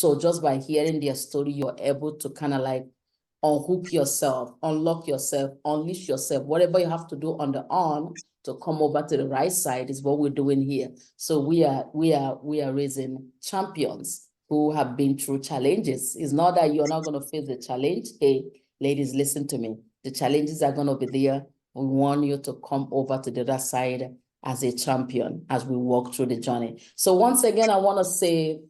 So just by hearing their story, you're able to kind of like unhook yourself, unlock yourself, unleash yourself, whatever you have to do on the arm to come over to the right side is what we're doing here. So we are raising champions who have been through challenges. It's not that you're not going to face the challenge. Hey, ladies, listen to me. The challenges are going to be there. We want you to come over to the other side as a champion as we walk through the journey. So once again, I want to say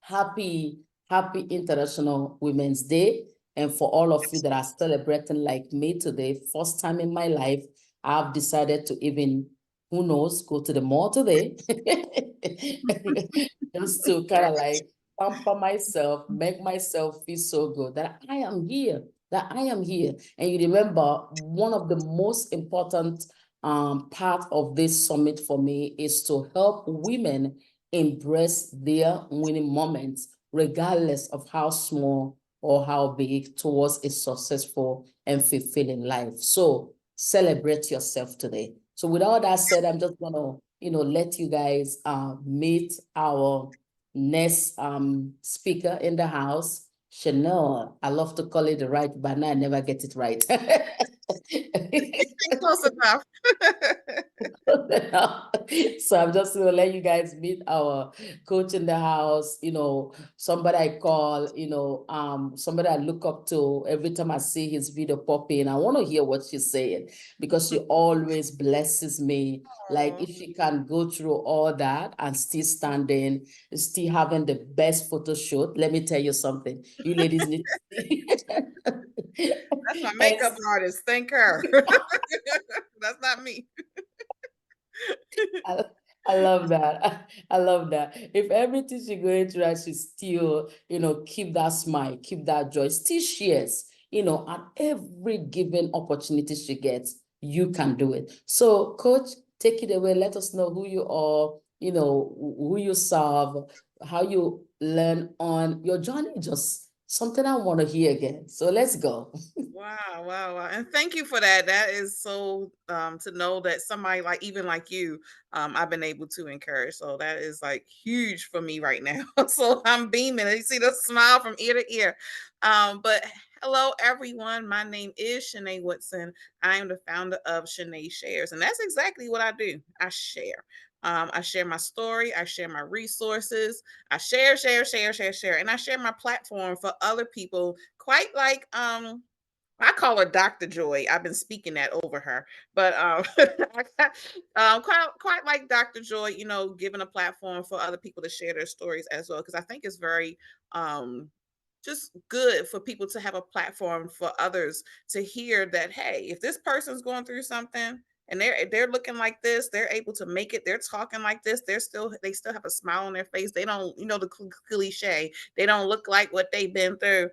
happy International Women's Day. And for all of you that are celebrating like me today, first time in my life, I've decided to even, who knows, go to the mall today. Just to kind of like pamper myself, make myself feel so good that I am here, And you remember, one of the most important part of this summit for me is to help women embrace their winning moments, regardless of how small or how big, towards a successful and fulfilling life. So celebrate yourself today. So with all that said, I'm just gonna, let you guys meet our next speaker in the house, Sheneè. I love to call it the right, but now I never get it right. Close enough. So I'm just going to let you guys meet our coach in the house, somebody I call, somebody I look up to every time I see his video pop in. I want to hear what she's saying because she always blesses me. Like if she can go through all that and still standing, still having the best photo shoot, let me tell you something. You ladies need to see. That's my makeup artist. Thank her. That's not me. I love that. I love that. If everything she's going through, she still, keep that smile, keep that joy, still shares, at every given opportunity she gets, you can do it. So, coach, take it away. Let us know who you are, who you serve, how you learn on your journey. Just something I want to hear again. So let's go. Wow. And thank you for that. That is so to know that somebody like even like you, I've been able to encourage. So that is like huge for me right now. So I'm beaming. You see the smile from ear to ear. But hello everyone. My name is Sheneè Woodson. I am the founder of Shenee Shares, and that's exactly what I do. I share. I share my story. I share my resources. I share, and I share my platform for other people. Quite like I call her Dr. Joy. I've been speaking that over her, but quite like Dr. Joy, giving a platform for other people to share their stories as well. Because I think it's very just good for people to have a platform for others to hear that, hey, if this person's going through something and they're looking like this, they're able to make it, they're talking like this, they still have a smile on their face, they don't, the cliche, they don't look like what they've been through,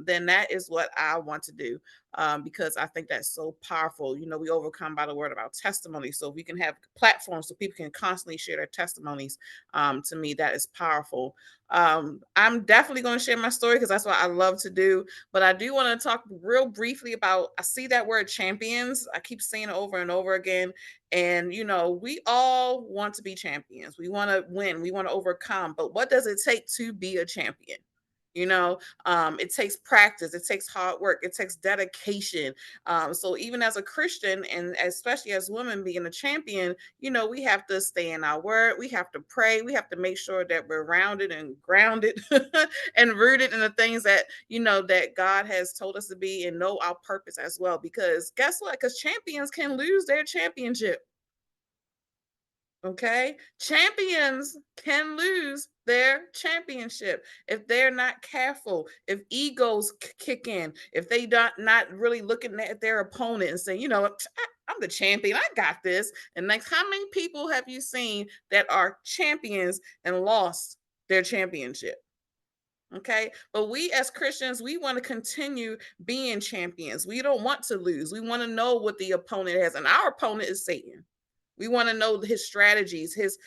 then that is what I want to do. Because I think that's so powerful. We overcome by the word of our testimony. So we can have platforms so people can constantly share their testimonies. To me, that is powerful. I'm definitely going to share my story because that's what I love to do. But I do want to talk real briefly about, I see that word champions. I keep saying it over and over again. And, we all want to be champions. We want to win. We want to overcome. But what does it take to be a champion? It takes practice, it takes hard work, it takes dedication. So even as a Christian, and especially as women being a champion, we have to stay in our word, we have to pray, we have to make sure that we're rounded and grounded and rooted in the things that that God has told us to be, and know our purpose as well. Because guess what? Because champions can lose their championship. Okay. Champions can lose their championship if they're not careful, if egos kick in, if they not really looking at their opponent and saying, I'm the champion, I got this. And next, how many people have you seen that are champions and lost their championship? Okay. But we as Christians, we want to continue being champions. We don't want to lose. We want to know what the opponent has. And our opponent is Satan. We want to know his strategies, his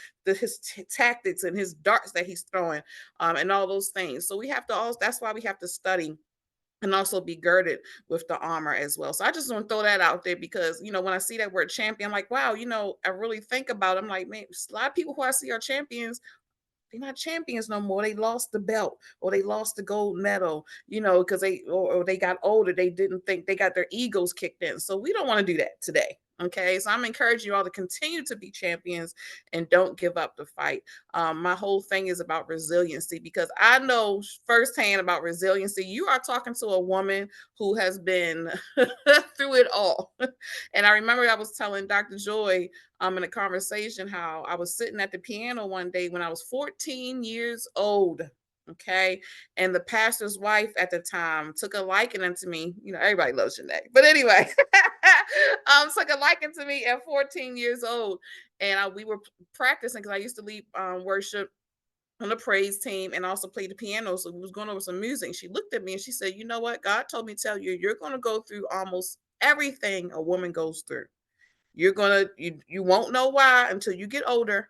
tactics, and his darts that he's throwing, and all those things. So we have to also. That's why we have to study and also be girded with the armor as well. So I just want to throw that out there because when I see that word champion, I'm like, wow, I really think about it. I'm like, man, a lot of people who I see are champions they're not champions no more. They lost the belt or they lost the gold medal, because or they got older. They didn't think they got their egos kicked in. So we don't want to do that today. Okay. So I'm encouraging you all to continue to be champions and don't give up the fight. My whole thing is about resiliency because I know firsthand about resiliency. You are talking to a woman who has been through it all. And I remember I was telling Dr. Joy in a conversation how I was sitting at the piano one day when I was 14 years old. Okay. And the pastor's wife at the time took a liking to me. Everybody loves Sheneè. But anyway, took a liking to me at 14 years old. And we were practicing because I used to lead worship on the praise team and also play the piano. So we was going over some music. She looked at me and she said, "You know what? God told me to tell you, you're going to go through almost everything a woman goes through. You won't know why until you get older.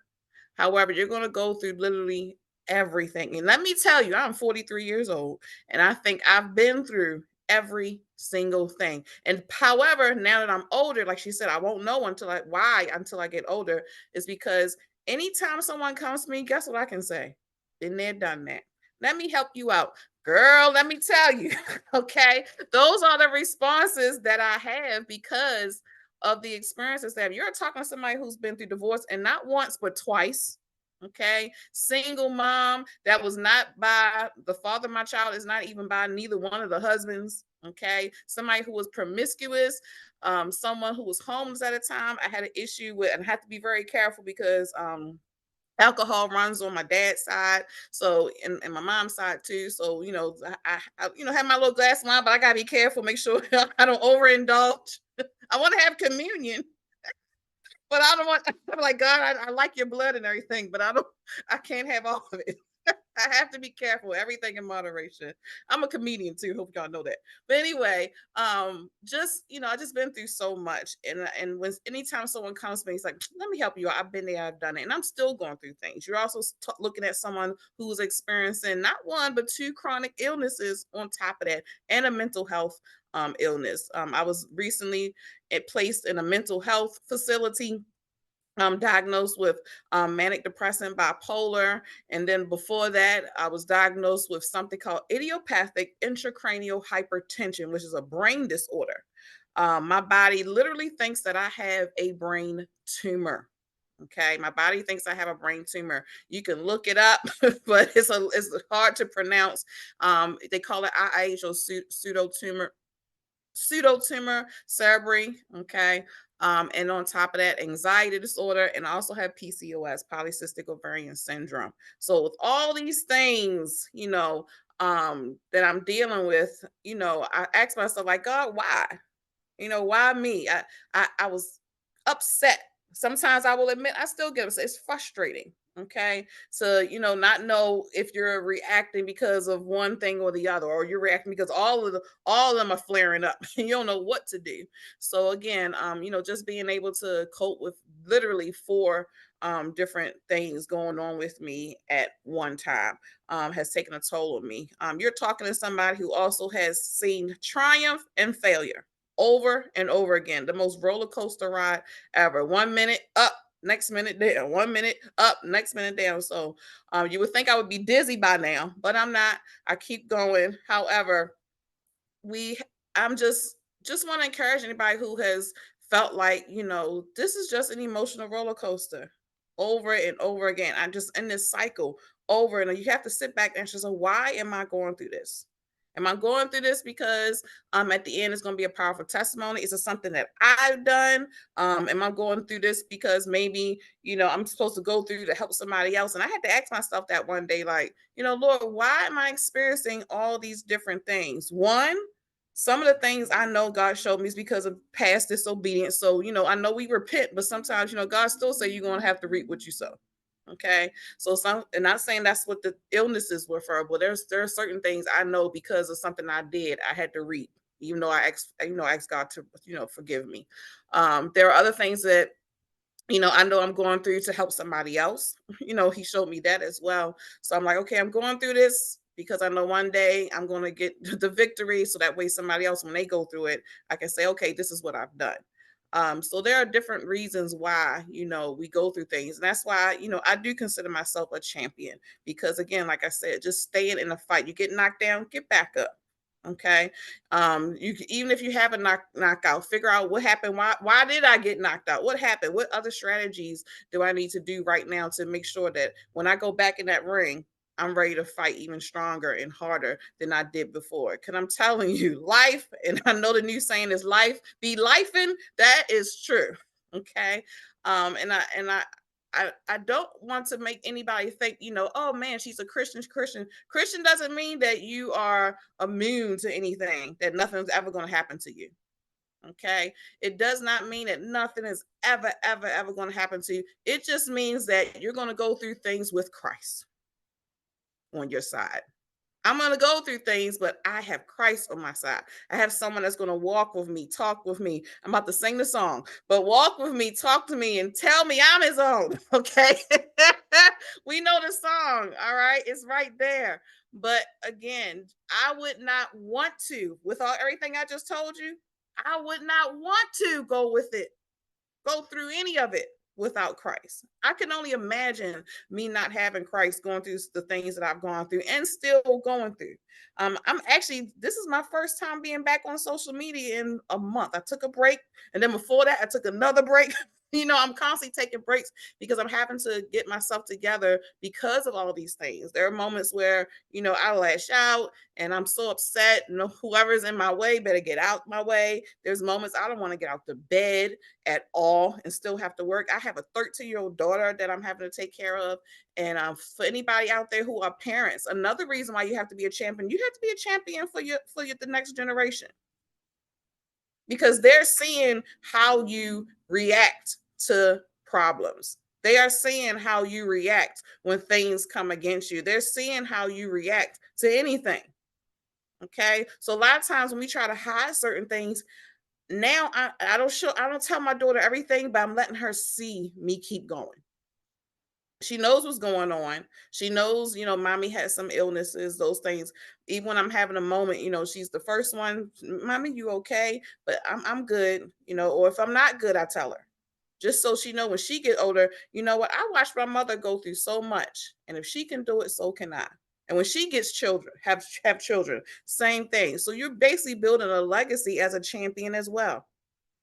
However, you're going to go through literally everything. And let me tell you, I'm 43 years old and I think I've been through every single thing. And however, now that I'm older, like she said, I won't know until I get older, is because anytime someone comes to me, guess what I can say? Been there, done that. Let me help you out. Girl, let me tell you. Okay. Those are the responses that I have because of the experiences that you're talking to somebody who's been through divorce and not once but twice. Okay, single mom that was not by the father of my child, is not even by neither one of the husbands. Okay, somebody who was promiscuous, someone who was homeless at a time. I had an issue with, and I had to be very careful because alcohol runs on my dad's side, so and my mom's side too. So I have my little glass of wine, but I gotta be careful, make sure I don't overindulge. I want to have communion, but I don't want. I'm like, God, I like your blood and everything, but I can't have all of it. I have to be careful. Everything in moderation. I'm a comedian too. Hope y'all know that. But anyway, just I just been through so much, and when anytime someone comes to me, it's like, let me help you out. I've been there, I've done it, and I'm still going through things. You're also looking at someone who's experiencing not one but two chronic illnesses on top of that, and a mental health illness. I was recently placed in a mental health facility. I'm diagnosed with manic depressant bipolar. And then before that, I was diagnosed with something called idiopathic intracranial hypertension, which is a brain disorder. My body literally thinks that I have a brain tumor. Okay, my body thinks I have a brain tumor. You can look it up, but it's hard to pronounce. They call it IH or pseudotumor cerebri. Okay. And on top of that, anxiety disorder, and I also have PCOS, polycystic ovarian syndrome. So with all these things, that I'm dealing with, I ask myself, like, God, why? Why me? I was upset. Sometimes I will admit I still get upset. It's frustrating. Okay. So, not know if you're reacting because of one thing or the other, or you're reacting because all of them are flaring up and you don't know what to do. So again, just being able to cope with literally four different things going on with me at one time has taken a toll on me. You're talking to somebody who also has seen triumph and failure over and over again. The most roller coaster ride ever. 1 minute up, next minute down. 1 minute up, next minute down. So you would think I would be dizzy by now, but I'm not. I keep going. However, we I'm just want to encourage anybody who has felt like, this is just an emotional roller coaster over and over again. I'm just in this cycle over and you have to sit back and ask yourself, why am I going through this? Am I going through this because at the end it's going to be a powerful testimony? Is it something that I've done? Am I going through this because maybe, I'm supposed to go through to help somebody else? And I had to ask myself that one day, like, Lord, why am I experiencing all these different things? One, some of the things I know God showed me is because of past disobedience. So, I know we repent, but sometimes, God still say you're going to have to reap what you sow. Okay. So and not saying that's what the illnesses were for, but there are certain things I know because of something I did, I had to reap, even though I asked God to, forgive me. There are other things that, I know I'm going through to help somebody else. He showed me that as well. So I'm like, okay, I'm going through this because I know one day I'm going to get the victory. So that way somebody else, when they go through it, I can say, okay, this is what I've done. So there are different reasons why, we go through things. And that's why, I do consider myself a champion because, again, like I said, just staying in the fight. You get knocked down, get back up. Okay. Even if you have a knockout, figure out what happened. Why did I get knocked out? What happened? What other strategies do I need to do right now to make sure that when I go back in that ring, I'm ready to fight even stronger and harder than I did before? Because I'm telling you, life, and I know the new saying is life be lifing. That is true. Okay. And I don't want to make anybody think, oh man, she's a Christian. Christian doesn't mean that you are immune to anything, that nothing's ever going to happen to you. Okay. It does not mean that nothing is ever, ever, ever going to happen to you. It just means that you're going to go through things with Christ on your side. I'm going to go through things, but I have Christ on my side. I have someone that's going to walk with me, talk with me. I'm about to sing the song, but walk with me, talk to me, and tell me I'm his own. Okay. We know the song. All right. It's right there. But again, I would not want to, with everything I just told you, I would not want to go through any of it without Christ. I can only imagine me not having Christ, going through the things that I've gone through and still going through. This is my first time being back on social media in a month. I took a break, and then before that, I took another break. I'm constantly taking breaks because I'm having to get myself together because of all these things. There are moments where, I lash out and I'm so upset. Whoever's in my way better get out my way. There's moments I don't want to get out the bed at all and still have to work. I have a 13-year-old daughter that I'm having to take care of. And for anybody out there who are parents, another reason why you have to be a champion, you have to be a champion for the next generation, because they're seeing how you react to problems. They are seeing how you react when things come against you. They're seeing how you react to anything. Okay. So a lot of times when we try to hide certain things, now I don't tell my daughter everything, but I'm letting her see me keep going. She knows what's going on. She knows, mommy has some illnesses, those things. Even when I'm having a moment, she's the first one, mommy, you okay? But I'm good, or if I'm not good, I tell her. Just so she know when she get older, you know what? I watched my mother go through so much. And if she can do it, so can I. And when she gets children, have children, same thing. So you're basically building a legacy as a champion as well.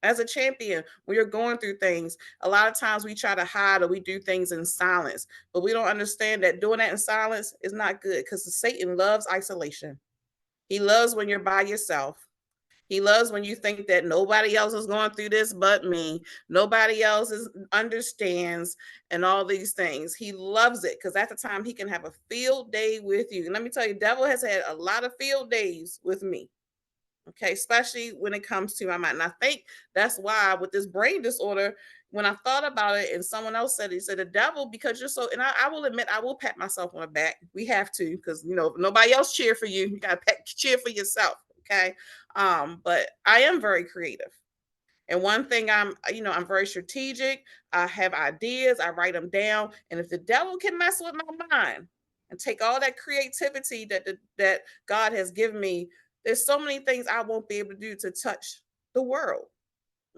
As a champion, when you're going through things, a lot of times we try to hide or we do things in silence, but we don't understand that doing that in silence is not good, because Satan loves isolation. He loves when you're by yourself. He loves when you think that nobody else is going through this but me. Nobody else understands, and all these things. He loves it because at the time he can have a field day with you. And let me tell you, devil has had a lot of field days with me. Okay, especially when it comes to my mind. And I think that's why with this brain disorder, when I thought about it and someone else said it, he said the devil, because you're so, and I will admit, I will pat myself on the back. We have to, because if nobody else cheer for you, you gotta cheer for yourself. Okay. But I am very creative. And one thing I'm very strategic. I have ideas, I write them down. And if the devil can mess with my mind and take all that creativity that God has given me, there's so many things I won't be able to do to touch the world.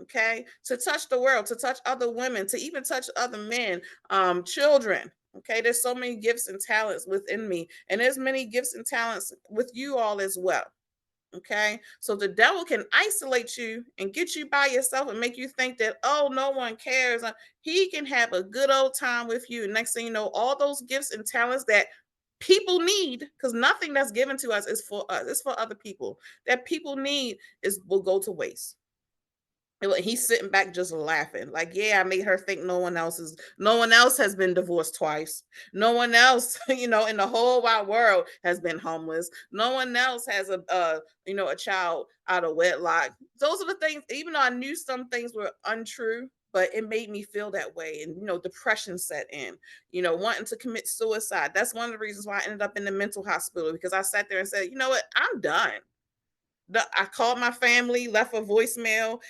Okay. To touch the world, to touch other women, to even touch other men, children. Okay. There's so many gifts and talents within me. And there's many gifts and talents with you all as well. Okay. So the devil can isolate you and get you by yourself and make you think that, oh, no one cares. He can have a good old time with you. And next thing you know, all those gifts and talents that people need, because nothing that's given to us is for us, it's for other people, that people need will go to waste. He's sitting back just laughing, like, yeah, I made her think no one else has been divorced twice. No one else, in the whole wide world has been homeless. No one else has a child out of wedlock. Those are the things, even though I knew some things were untrue, but it made me feel that way. And, depression set in, wanting to commit suicide. That's one of the reasons why I ended up in the mental hospital, because I sat there and said, you know what, I'm done. I called my family, left a voicemail,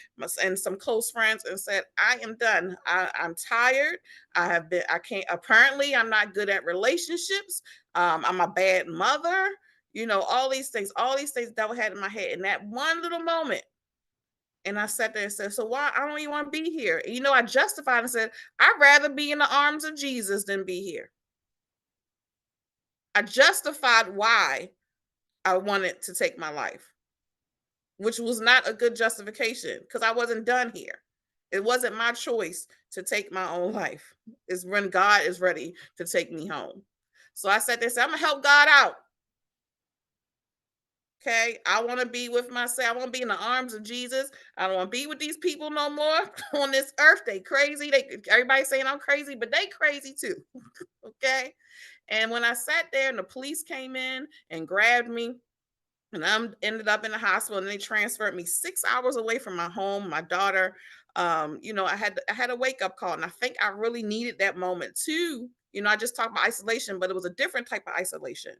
and some close friends, and said, I am done. I'm tired. I can't, apparently I'm not good at relationships. I'm a bad mother, all these things that I had in my head. In that one little moment, And I sat there and said, so why I don't even want to be here? And, I justified and said, I'd rather be in the arms of Jesus than be here. I justified why I wanted to take my life, which was not a good justification because I wasn't done here. It wasn't my choice to take my own life. It's when God is ready to take me home. So I sat there and said, I'm going to help God out. Okay, I want to be with myself. I want to be in the arms of Jesus. I don't want to be with these people no more on this earth. They crazy. Everybody's saying I'm crazy, but they crazy too. Okay. And when I sat there and the police came in and grabbed me, and I ended up in the hospital, and they transferred me 6 hours away from my home, my daughter. I had a wake up call, and I think I really needed that moment too. I just talked about isolation, but it was a different type of isolation.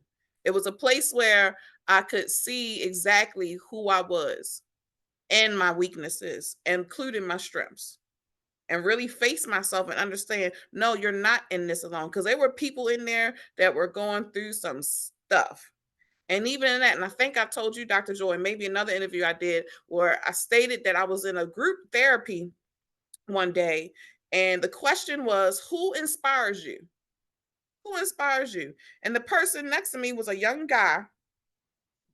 It was a place where I could see exactly who I was and my weaknesses, including my strengths, and really face myself and understand, no, you're not in this alone. Because there were people in there that were going through some stuff. And even in that, and I think I told you, Dr. Joy, maybe another interview I did where I stated that I was in a group therapy one day. And the question was, who inspires you? Who inspires you? And the person next to me was a young guy,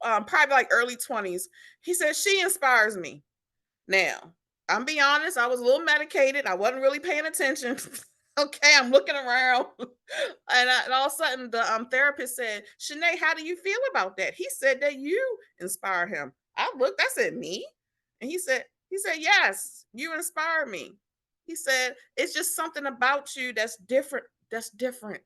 probably like early 20s. He said, she inspires me. Now, I'm be honest, I was a little medicated. I wasn't really paying attention. Okay, I'm looking around. And all of a sudden, the therapist said, Sheneè, how do you feel about that? He said that you inspire him. I looked, I said, me? And he said, yes, you inspire me. He said, it's just something about you that's different. That's different.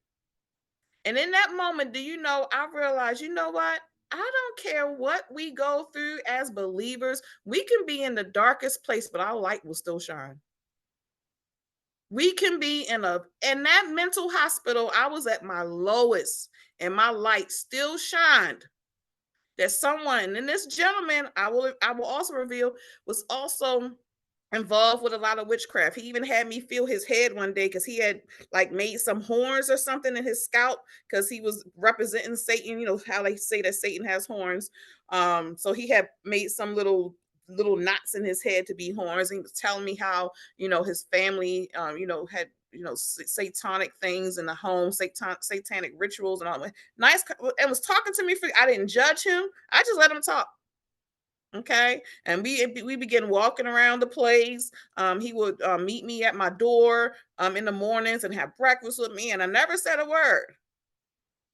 And in that moment, do you know, I realized, you know what? I don't care what we go through as believers. We can be in the darkest place, but our light will still shine. We can be in that mental hospital. I was at my lowest and my light still shined. That someone, and this gentleman, I will also reveal, was also involved with a lot of witchcraft. He even had me feel his head one day because he had like made some horns or something in his scalp because he was representing Satan. You know how they say that Satan has horns. So he had made some little knots in his head to be horns. And he was telling me how his family had satanic things in the home, satanic rituals and all that. Nice, and was talking to me. I didn't judge him. I just let him talk. Okay. And we began walking around the place. He would meet me at my door in the mornings and have breakfast with me. And I never said a word.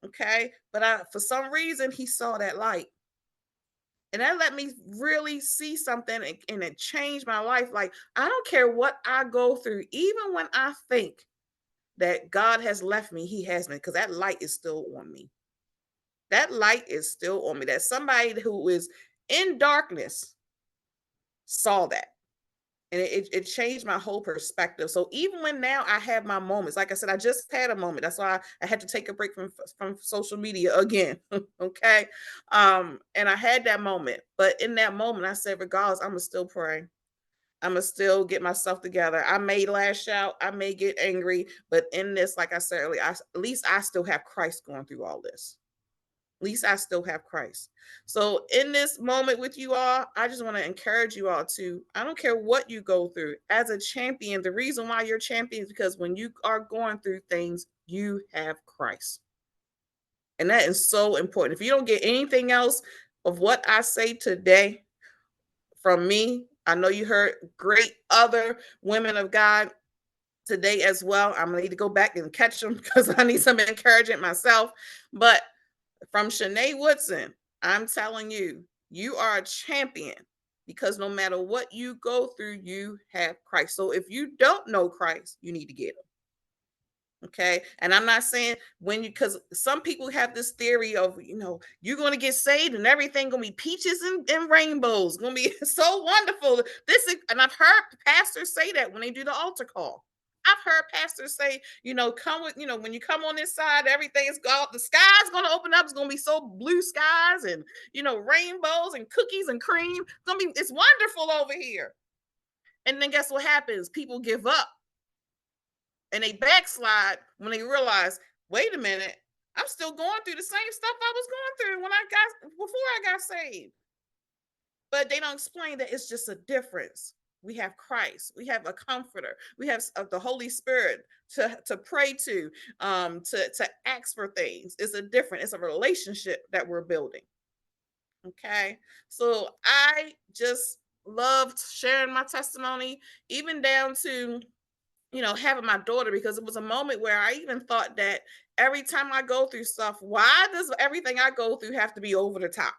Okay. But for some reason, he saw that light. And that let me really see something, and it changed my life. Like, I don't care what I go through, even when I think that God has left me, he has me, because that light is still on me. That light is still on me. That somebody who is in darkness saw that. And it changed my whole perspective. So even when now I have my moments, like I said, I just had a moment. That's why I had to take a break from social media again. Okay. And I had that moment. But in that moment, I said, regardless, I'm gonna still pray. I'm gonna still get myself together. I may lash out, I may get angry, but in this, like I said earlier, at least I still have Christ going through all this. At least I still have Christ. So in this moment with you all, I just want to encourage you all to, I don't care what you go through as a champion. The reason why you're champion is because when you are going through things, you have Christ. And that is so important. If you don't get anything else of what I say today from me, I know you heard great other women of God today as well. I'm gonna need to go back and catch them because I need some encouragement myself. But from Sheneè Woodson, I'm telling you, you are a champion because no matter what you go through, you have Christ. So if you don't know Christ, you need to get him. Okay. And I'm not saying because some people have this theory of, you're going to get saved and everything going to be peaches and rainbows, going to be so wonderful. And I've heard pastors say that when they do the altar call. I've heard pastors say, come with, when you come on this side, everything is gone. The sky's going to open up. It's going to be so blue skies and, rainbows and cookies and cream. It's wonderful over here. And then guess what happens? People give up and they backslide when they realize, wait a minute, I'm still going through the same stuff I was going through before I got saved. But they don't explain that it's just a difference. We have Christ, we have a comforter, we have the Holy Spirit to pray to ask for things. It's a different, it's a relationship that we're building. Okay. So I just loved sharing my testimony, even down to, having my daughter, because it was a moment where I even thought that every time I go through stuff, why does everything I go through have to be over the top?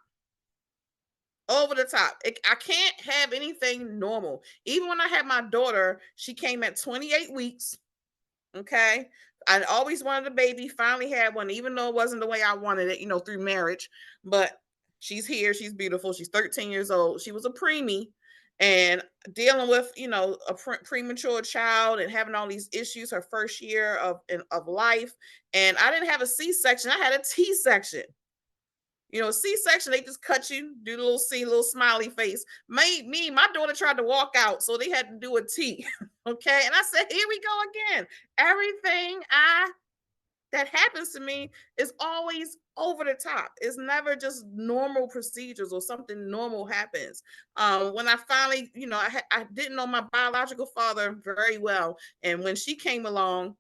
Over the top. I can't have anything normal. Even when I had my daughter, she came at 28 weeks. Okay. I always wanted a baby, finally had one, even though it wasn't the way I wanted it, through marriage. But she's here. She's beautiful. She's 13 years old. She was a preemie, and dealing with, a premature child and having all these issues her first year of life. And I didn't have a C-section. I had a T-section. C-section, they just cut you, do the little C, little smiley face. My daughter tried to walk out, so they had to do a T. Okay. And I said, here we go again. Everything that happens to me is always over the top. It's never just normal procedures or something normal happens. When I finally, I didn't know my biological father very well. And when she came along,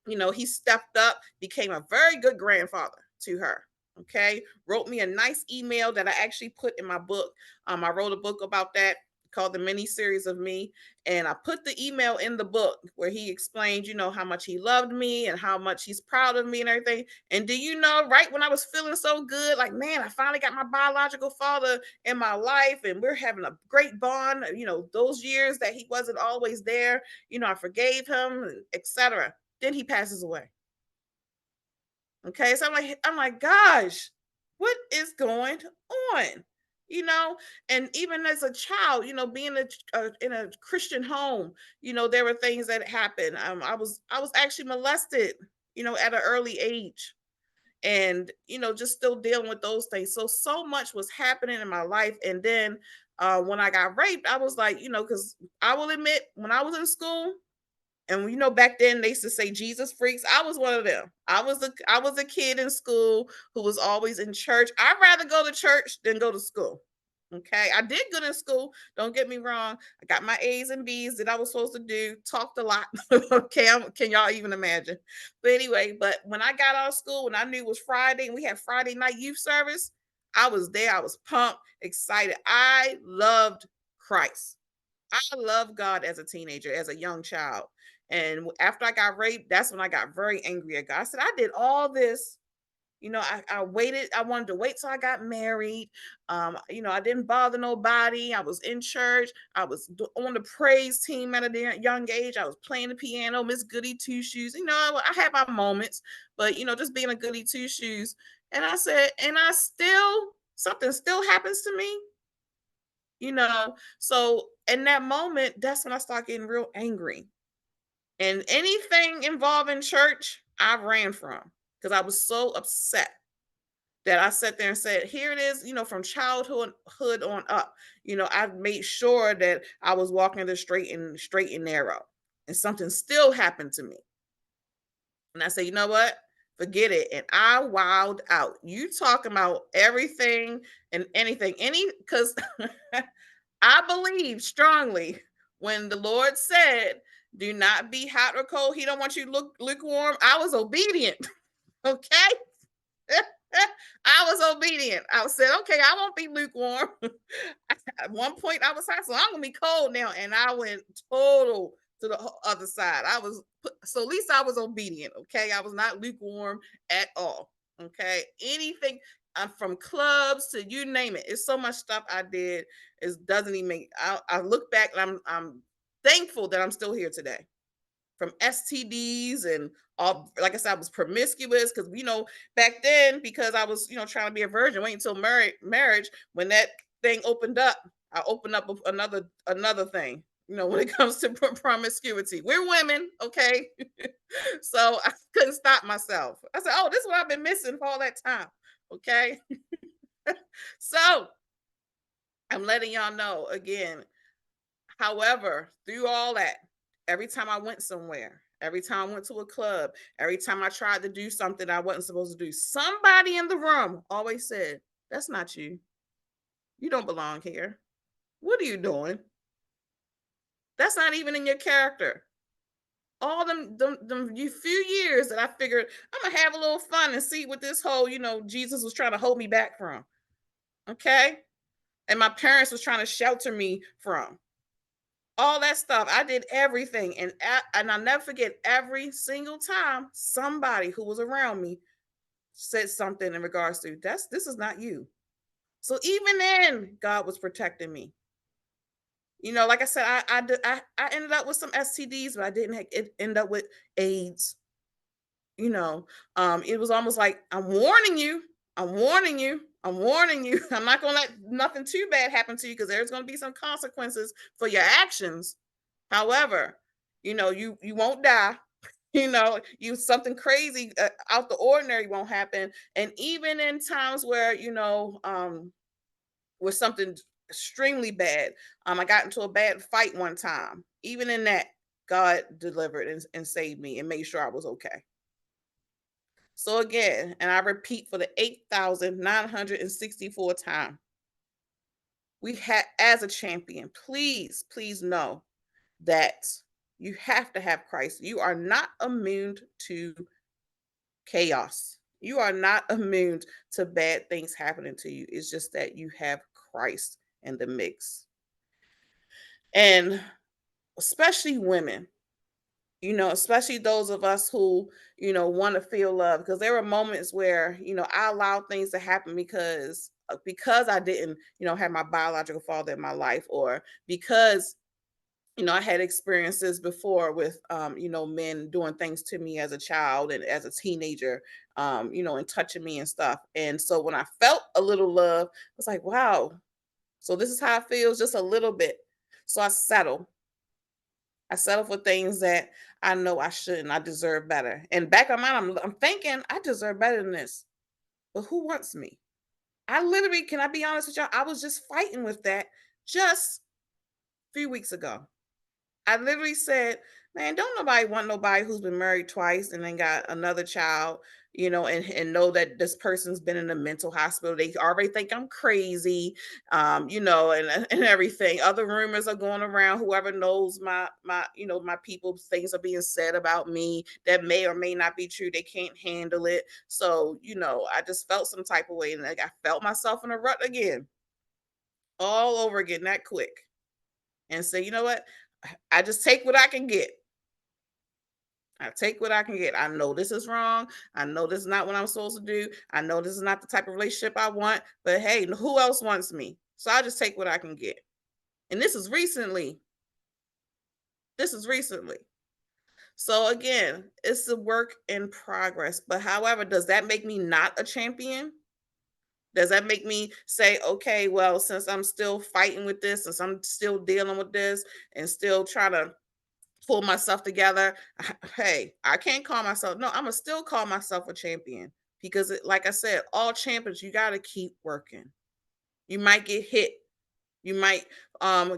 he stepped up, became a very good grandfather to her. Okay. Wrote me a nice email that I actually put in my book. I wrote a book about that called the Miniseries of Me. And I put the email in the book where he explained, how much he loved me and how much he's proud of me and everything. And do you know, right when I was feeling so good, like, man, I finally got my biological father in my life and we're having a great bond, those years that he wasn't always there, I forgave him, etc. Then he passes away. Okay, so I'm like, gosh, what is going on? You know, and even as a child, being in a Christian home, there were things that happened. I was actually molested, at an early age, and just still dealing with those things. So much was happening in my life, and then when I got raped, I was like, because I will admit, when I was in school, and back then they used to say Jesus freaks. I was one of them. I was a kid in school who was always in church. I'd rather go to church than go to school. Okay. I did good in school. Don't get me wrong. I got my A's and B's that I was supposed to do, talked a lot. Okay. Can y'all even imagine? But anyway, but when I got out of school, when I knew it was Friday and we had Friday night youth service, I was there. I was pumped, excited. I loved Christ. I loved God as a teenager, as a young child. And after I got raped, that's when I got very angry at God. I said, I did all this. I waited. I wanted to wait till I got married. I didn't bother nobody. I was in church. I was on the praise team at a young age. I was playing the piano, Miss Goody Two Shoes. I had my moments, but, just being a Goody Two Shoes. And I said, and something still happens to me. So in that moment, that's when I start getting real angry. And anything involving church, I ran from, because I was so upset that I sat there and said, here it is, from childhood on up. I've made sure that I was walking the straight and narrow. And something still happened to me. And I said, you know what? Forget it. And I wowed out. You talking about everything and anything, because I believe strongly when the Lord said, do not be hot or cold. He don't want you to look lukewarm. I was obedient. Okay. I was obedient. I said, okay, I won't be lukewarm. At one point I was hot, so I'm gonna be cold now. And I went total to the other side. So at least I was obedient. Okay. I was not lukewarm at all. Okay. Anything from clubs to you name it. It's so much stuff I did. It doesn't even make I look back and I'm thankful that I'm still here today. From STDs and all, like I said, I was promiscuous because back then, because I was trying to be a virgin, wait until marriage. When that thing opened up, I opened up another thing. When it comes to promiscuity, we're women, okay? So I couldn't stop myself. I said, "Oh, this is what I've been missing for all that time." Okay, so I'm letting y'all know again. However, through all that, every time I went somewhere, every time I went to a club, every time I tried to do something I wasn't supposed to do, somebody in the room always said, that's not you. You don't belong here. What are you doing? That's not even in your character. All them you few years that I figured I'm gonna have a little fun and see what this whole, Jesus was trying to hold me back from. Okay. And my parents was trying to shelter me from. All that stuff. I did everything. And I'll never forget every single time somebody who was around me said something in regards to this is not you. So even then, God was protecting me. Like I said, I ended up with some STDs, but I didn't end up with AIDS. you know it was almost like, I'm warning you, I'm warning you, I'm warning you. I'm not going to let nothing too bad happen to you, because there's going to be some consequences for your actions. However, you won't die. You something crazy, out the ordinary won't happen. And even in times where, with something extremely bad, I got into a bad fight one time. Even in that, God delivered and saved me and made sure I was okay. So again, and I repeat for the 8,964 time, we had, as a champion, please, please know that you have to have Christ. You are not immune to chaos. You are not immune to bad things happening to you. It's just that you have Christ in the mix. And especially women, especially those of us who, want to feel love, because there were moments where, I allowed things to happen because I didn't, have my biological father in my life, or because, I had experiences before with, men doing things to me as a child and as a teenager, and touching me and stuff. And so when I felt a little love, I was like, wow, so this is how it feels, just a little bit. So I settle. I settle for things that I know I shouldn't. I deserve better. And back in my mind, I'm thinking I deserve better than this. But who wants me? I literally, can I be honest with y'all? I was just fighting with that just a few weeks ago. I literally said, man, don't nobody want nobody who's been married twice and then got another child, and know that this person's been in a mental hospital. They already think I'm crazy, and everything. Other rumors are going around. Whoever knows my people, things are being said about me that may or may not be true. They can't handle it. So, I just felt some type of way, and like I felt myself in a rut again, all over again, that quick. And say, you know what? I just take what I can get. I take what I can get. I know this is wrong. I know this is not what I'm supposed to do. I know this is not the type of relationship I want. But hey, who else wants me? So I just take what I can get. And this is recently. This is recently. So again, it's a work in progress. But however, does that make me not a champion? Does that make me say, okay, well, since I'm still fighting with this, since I'm still dealing with this and still trying to pull myself together, hey, I can't call myself, no, I'm gonna still call myself a champion, because like I said, all champions, you got to keep working. You might get hit, you might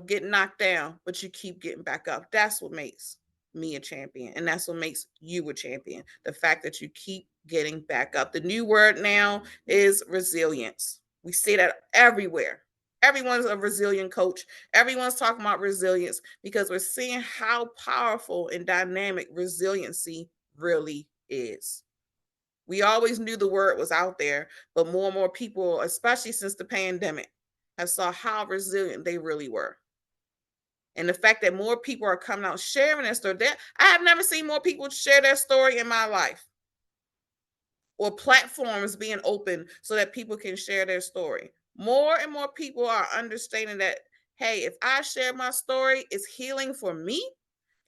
get knocked down, but you keep getting back up. That's what makes me a champion, and that's what makes you a champion. The fact that you keep getting back up. The new word now is resilience. We see that everywhere. Everyone's a resilient coach. Everyone's talking about resilience, because we're seeing how powerful and dynamic resiliency really is. We always knew the word was out there, but more and more people, especially since the pandemic, have saw how resilient they really were. And the fact that more people are coming out sharing their story. I have never seen more people share their story in my life, or platforms being open so that people can share their story. More and more people are understanding that, hey, if I share my story, it's healing for me.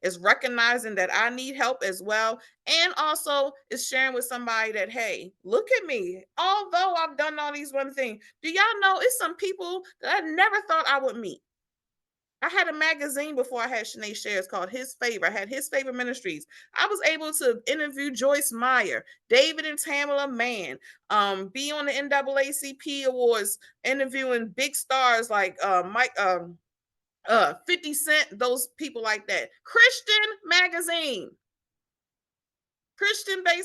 It's recognizing that I need help as well. And also it's sharing with somebody that, hey, look at me. Although I've done all these one things, do y'all know it's some people that I never thought I would meet? I had a magazine before I had Sheneè Shares called His Favor. I had His Favor Ministries. I was able to interview Joyce Meyer, David and Tamala Mann, be on the NAACP Awards, interviewing big stars like Mike, 50 Cent, those people like that. Christian-based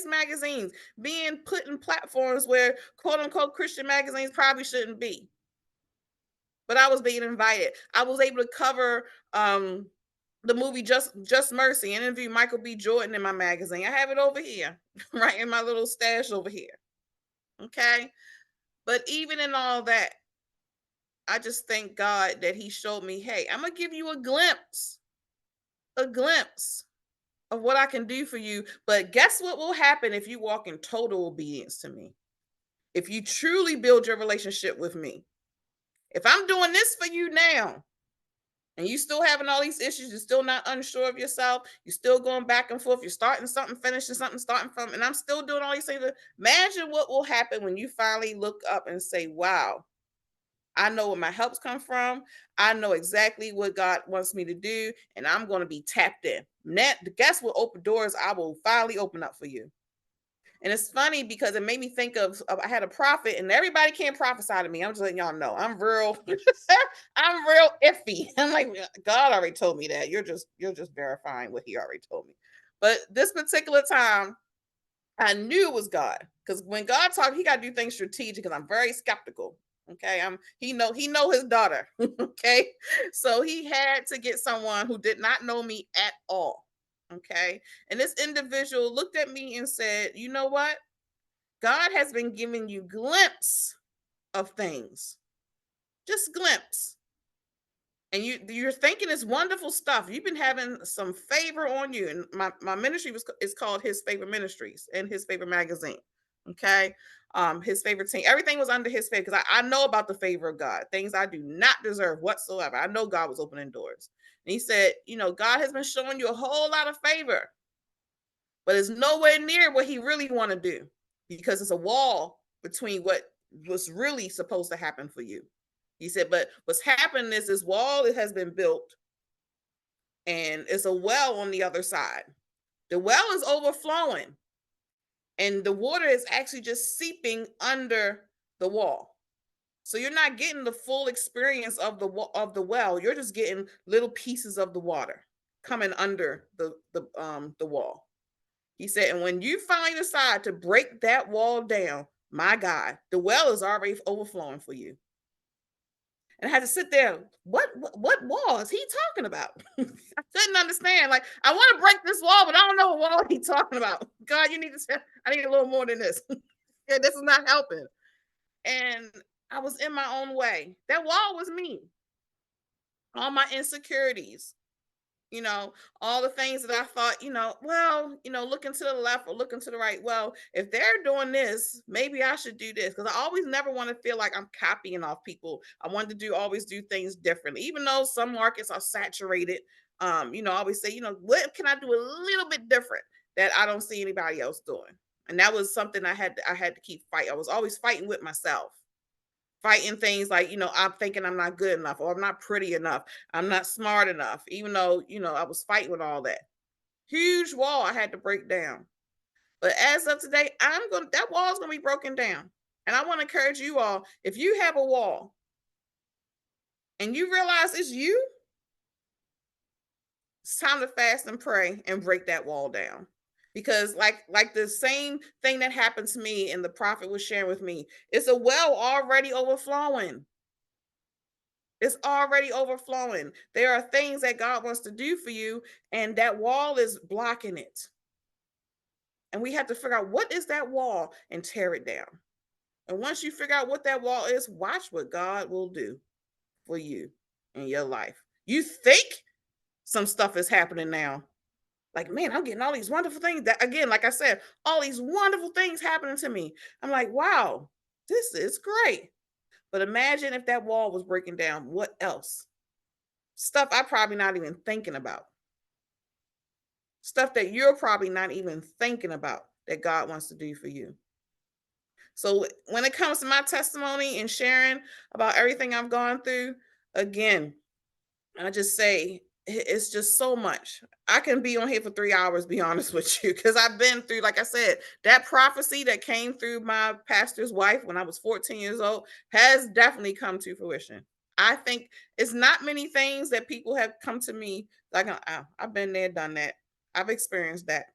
magazines, being put in platforms where quote unquote Christian magazines probably shouldn't be. but I was being invited. I was able to cover the movie Just Mercy and interview Michael B. Jordan in my magazine. I have it over here, right in my little stash over here. Okay. But even in all that, I just thank God that He showed me, hey, I'm gonna give you a glimpse of what I can do for you. But guess what will happen if you walk in total obedience to me? If you truly build your relationship with me. If I'm doing this for you now, and you still having all these issues, you're still not unsure of yourself, you're still going back and forth, you're starting something, finishing something, starting from, and I'm still doing all these things. Imagine what will happen when you finally look up and say, wow, I know where my helps come from. I know exactly what God wants me to do, and I'm going to be tapped in. Guess what open doors I will finally open up for you. And it's funny because it made me think of I had a prophet, and everybody can't prophesy to me. I'm just letting y'all know I'm real, I'm real iffy. I'm like, God already told me that. You're just verifying what He already told me. But this particular time, I knew it was God, because when God talks, He got to do things strategic. Because I'm very skeptical. Okay, he know his daughter. Okay, so He had to get someone who did not know me at all. Okay, and this individual looked at me and said, "You know what? God has been giving you glimpse of things, just glimpse, and you're thinking it's wonderful stuff. You've been having some favor on you, and my ministry is called His Favor Ministries and His Favor Magazine. Okay, His Favor team, everything was under His favor, because I know about the favor of God, things I do not deserve whatsoever. I know God was opening doors, and He said, God has been showing you a whole lot of favor, but it's nowhere near what He really want to do, because it's a wall between what was really supposed to happen for you. He said, but what's happened is this wall, it has been built, and it's a well on the other side. The well is overflowing, and the water is actually just seeping under the wall. So you're not getting the full experience of the well. You're just getting little pieces of the water coming under the wall. He said, and when you finally decide to break that wall down, my God, the well is already overflowing for you. And I had to sit there. What wall is he talking about? I couldn't understand. Like, I want to break this wall, but I don't know what wall he's talking about. God, you need to say, I need a little more than this. Yeah, this is not helping. And I was in my own way. That wall was me. All my insecurities, you know, all the things that I thought, looking to the left or looking to the right. Well, if they're doing this, maybe I should do this. Because I always never want to feel like I'm copying off people. I wanted to always do things differently, even though some markets are saturated. I always say, what can I do a little bit different that I don't see anybody else doing? And that was something I had to keep fighting. I was always fighting with myself, fighting things like, I'm thinking I'm not good enough, or I'm not pretty enough, I'm not smart enough, even though, I was fighting with all that. Huge wall I had to break down. But as of today, that wall is going to be broken down. And I want to encourage you all, if you have a wall and you realize it's you, it's time to fast and pray and break that wall down. Because like the same thing that happened to me and the prophet was sharing with me, it's a well already overflowing. It's already overflowing. There are things that God wants to do for you, and that wall is blocking it. And we have to figure out, what is that wall, and tear it down. And once you figure out what that wall is, watch what God will do for you in your life. You think some stuff is happening now. Like, man, I'm getting all these wonderful things. That, again, like I said, all these wonderful things happening to me. I'm like, wow, this is great. But imagine if that wall was breaking down. What else? Stuff I'm probably not even thinking about. Stuff that you're probably not even thinking about that God wants to do for you. So when it comes to my testimony and sharing about everything I've gone through, again, I just say it's just so much. I can be on here for 3 hours, be honest with you, because I've been through, like I said, that prophecy that came through my pastor's wife when I was 14 years old has definitely come to fruition. I think it's not many things that people have come to me like, I've been there, done that. I've experienced that.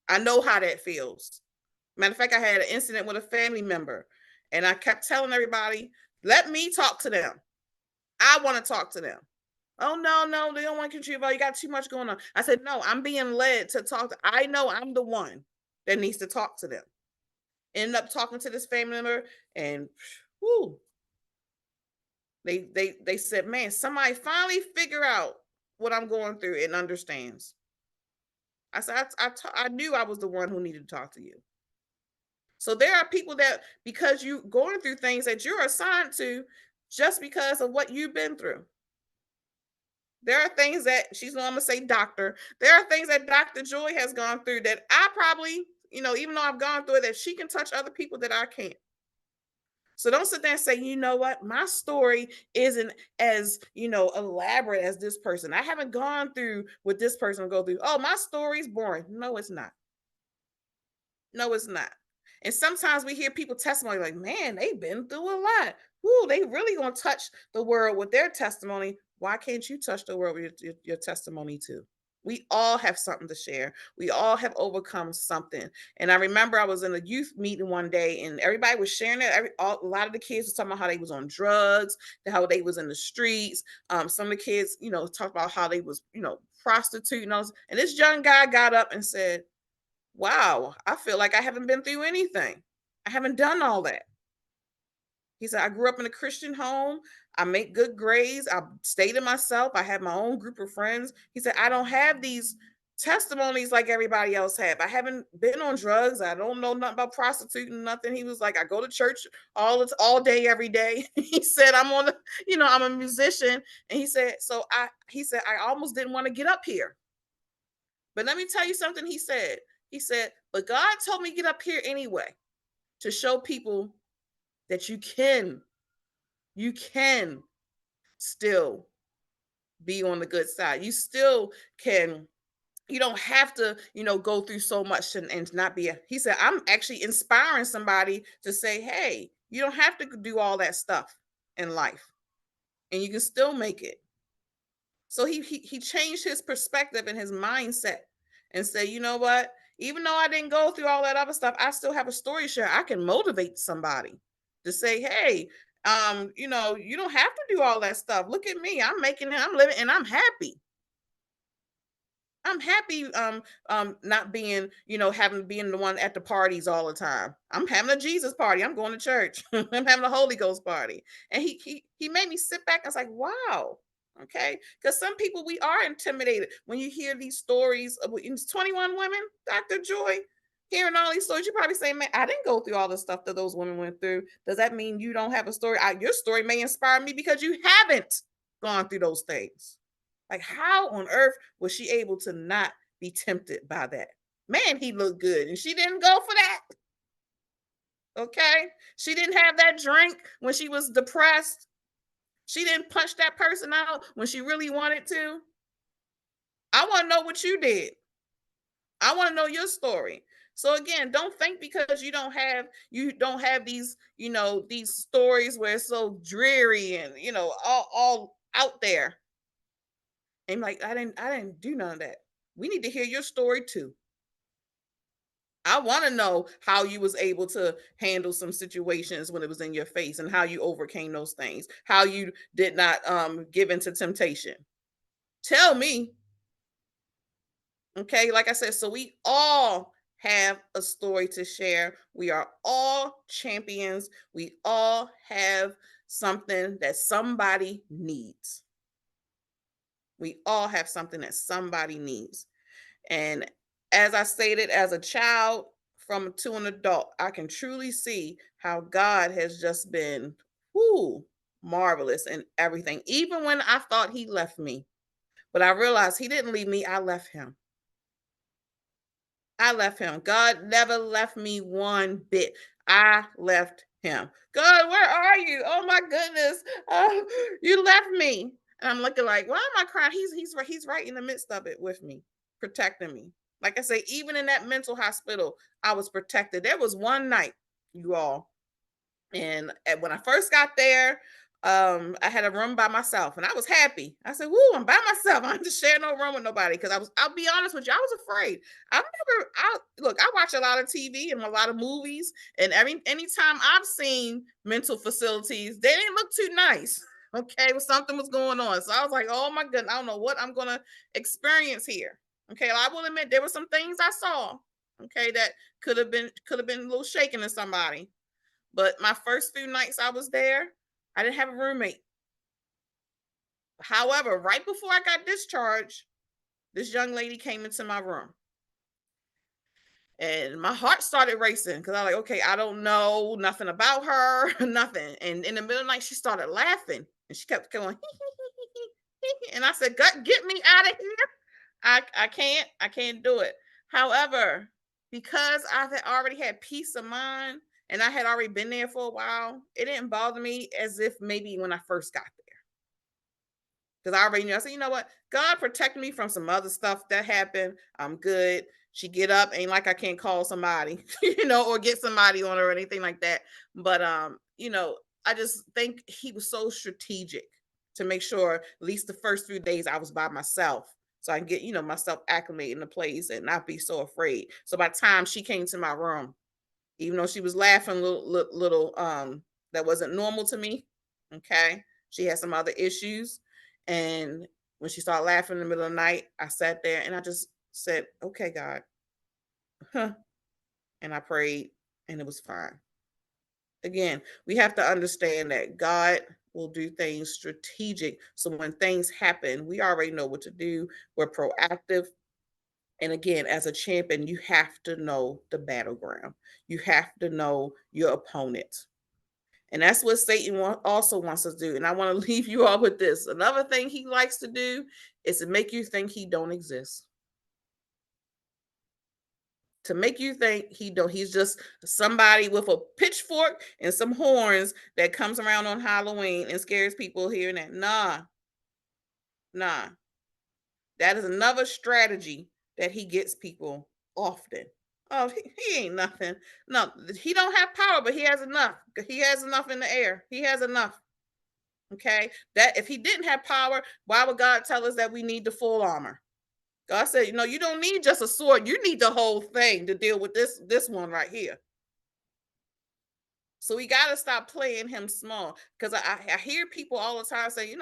I know how that feels. Matter of fact, I had an incident with a family member, and I kept telling everybody, let me talk to them. I want to talk to them. Oh, no, they don't want to contribute. You got too much going on. I said, no, I'm being led to talk to, I know I'm the one that needs to talk to them. Ended up talking to this family member, and whoo, they said, man, somebody finally figure out what I'm going through and understands. I said, I knew I was the one who needed to talk to you. So there are people that, because you going through things that you're assigned to, just because of what you've been through. There are things that she's going to say, doctor. There are things that Dr. Joy has gone through that I probably, even though I've gone through it, that she can touch other people that I can't. So don't sit there and say, you know what, my story isn't as, elaborate as this person. I haven't gone through what this person will go through. Oh, my story's boring. No, it's not. No, it's not. And sometimes we hear people testimony like, man, they've been through a lot. Woo, they really gonna touch the world with their testimony. Why can't you touch the world with your testimony too? We all have something to share. We all have overcome something. And I remember I was in a youth meeting one day, and everybody was sharing it. A lot of the kids was talking about how they was on drugs, how they was in the streets. Some of the kids, talked about how they was, prostituting. And this young guy got up and said, wow, I feel like I haven't been through anything. I haven't done all that. He said, I grew up in a Christian home. I make good grades. I stay to myself. I have my own group of friends. He said, I don't have these testimonies like everybody else have. I haven't been on drugs. I don't know nothing about prostituting, nothing. He was like, I go to church all day, every day. He said, I'm a musician. And he said, I almost didn't want to get up here. But let me tell you something he said. He said, but God told me to get up here anyway to show people that you can still be on the good side. You still can, you don't have to, go through so much and not be he said, I'm actually inspiring somebody to say, hey, you don't have to do all that stuff in life and you can still make it. So he changed his perspective and his mindset and said, you know what? Even though I didn't go through all that other stuff, I still have a story to share. I can motivate somebody to say, hey, you don't have to do all that stuff. Look at me. I'm making it, I'm living, and I'm happy. I'm happy not being, having being the one at the parties all the time. I'm having a Jesus party. I'm going to church. I'm having a Holy Ghost party. And he made me sit back. I was like, wow. Okay. Because some people, we are intimidated when you hear these stories of 21 women, Dr. Joy, hearing all these stories, you probably say, man, I didn't go through all the stuff that those women went through. Does that mean you don't have a story? Your story may inspire me because you haven't gone through those things. Like, how on earth was she able to not be tempted by that? Man, he looked good, and she didn't go for that. Okay? She didn't have that drink when she was depressed. She didn't punch that person out when she really wanted to. I want to know what you did. I want to know your story. So again, don't think because you don't have these, these stories where it's so dreary and, all out there. And like, I didn't do none of that. We need to hear your story too. I want to know how you was able to handle some situations when it was in your face and how you overcame those things. How you did not give into temptation. Tell me. Okay, like I said, so we all have a story to share. We are all champions. We all have something that somebody needs. We all have something that somebody needs. And as I stated, as a child to an adult, I can truly see how God has just been marvelous in everything. Even when I thought he left me, but I realized he didn't leave me, I left him. I left him. God never left me one bit. I left him. God, where are you? Oh my goodness. You left me. And I'm looking like, why am I crying? He's right in the midst of it with me, protecting me. Like I say, even in that mental hospital, I was protected. There was one night, you all, and when I first got there, I had a room by myself and I was happy. I said, woo, I'm by myself. I don't have to share no room with nobody. Cause I'll be honest with you, I was afraid. I watch a lot of TV and a lot of movies, and anytime I've seen mental facilities, they didn't look too nice. Okay, well, something was going on. So I was like, oh my goodness, I don't know what I'm gonna experience here. Okay, I will admit there were some things I saw, okay, that could have been a little shaking in somebody. But my first few nights I was there, I didn't have a roommate. However, right before I got discharged, this young lady came into my room. And my heart started racing because I was like, okay, I don't know nothing about her, nothing. And in the middle of the night, she started laughing and she kept going, and I said, God, get me out of here. I can't do it. However, because I had already had peace of mind and I had already been there for a while, it didn't bother me as if maybe when I first got there. Because I already knew. I said, you know what? God protected me from some other stuff that happened. I'm good. She get up, ain't like I can't call somebody, or get somebody on her or anything like that. But I just think he was so strategic to make sure at least the first few days I was by myself. So I can get, myself acclimated in the place and not be so afraid. So by the time she came to my room, even though she was laughing little, that wasn't normal to me. Okay. She had some other issues. And when she started laughing in the middle of the night, I sat there and I just said, okay, God. Huh. And I prayed and it was fine. Again, we have to understand that God will do things strategic. So when things happen, we already know what to do. We're proactive. And again, as a champion, you have to know the battleground. You have to know your opponent. And that's what Satan also wants us to do. And I want to leave you all with this. Another thing he likes to do is to make you think he don't exist. To make you think he's just somebody with a pitchfork and some horns that comes around on Halloween and scares people here and there. Nah. That is another strategy that he gets people often. Oh, he ain't nothing. No, he don't have power, but he has enough. He has enough in the air. He has enough. Okay. That if he didn't have power, why would God tell us that we need the full armor? God said, you don't need just a sword. You need the whole thing to deal with this one right here. So we got to stop playing him small because I hear people all the time say,